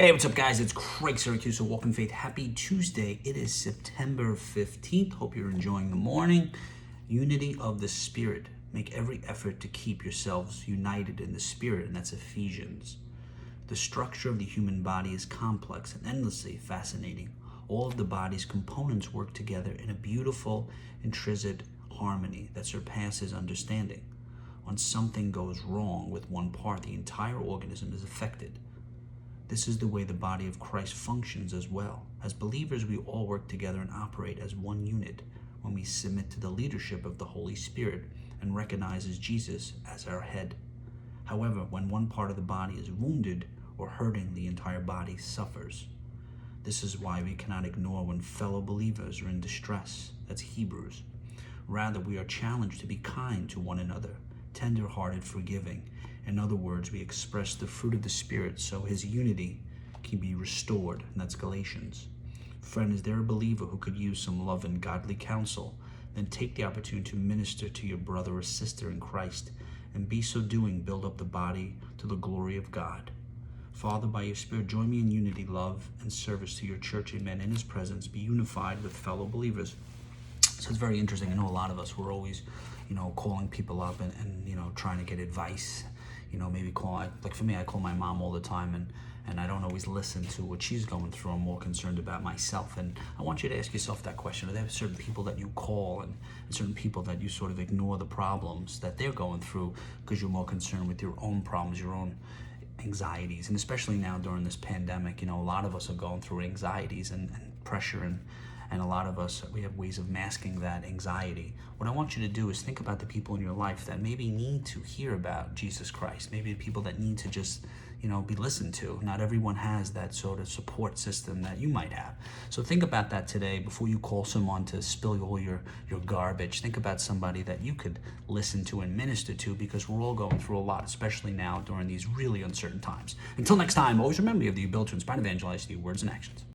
Hey, what's up, guys? It's Craig Syracusa, Walk in Faith. Happy Tuesday. It is September 15th. Hope you're enjoying the morning. Unity of the Spirit. Make every effort to keep yourselves united in the Spirit, and that's Ephesians. The structure of the human body is complex and endlessly fascinating. All of the body's components work together in a beautiful, intrinsic harmony that surpasses understanding. When something goes wrong with one part, the entire organism is affected. This is the way the body of Christ functions as well. As believers, we all work together and operate as one unit when we submit to the leadership of the Holy Spirit and recognize Jesus as our head. However, when one part of the body is wounded or hurting, the entire body suffers. This is why we cannot ignore when fellow believers are in distress. That's Hebrews. Rather, we are challenged to be kind to one another, tender-hearted, forgiving. In other words, we express the fruit of the Spirit so His unity can be restored, and that's Galatians. Friend, is there a believer who could use some love and godly counsel? Then take the opportunity to minister to your brother or sister in Christ, and be so doing, build up the body to the glory of God. Father, by your Spirit, join me in unity, love, and service to your church. Amen. In His presence, be unified with fellow believers. So it's very interesting. I know a lot of us, we're always, calling people up and trying to get advice. Maybe like for me, I call my mom all the time, and I don't always listen to what she's going through. I'm more concerned about myself. And I want you to ask yourself that question. Are there certain people that you call and certain people that you sort of ignore the problems that they're going through because you're more concerned with your own problems, your own anxieties? And especially now during this pandemic, a lot of us are going through anxieties and pressure, and a lot of us, we have ways of masking that anxiety. What I want you to do is think about the people in your life that maybe need to hear about Jesus Christ. Maybe the people that need to just, be listened to. Not everyone has that sort of support system that you might have. So think about that today before you call someone to spill all your garbage. Think about somebody that you could listen to and minister to, because we're all going through a lot, especially now during these really uncertain times. Until next time, always remember you have the ability to inspire and evangelize through words and actions.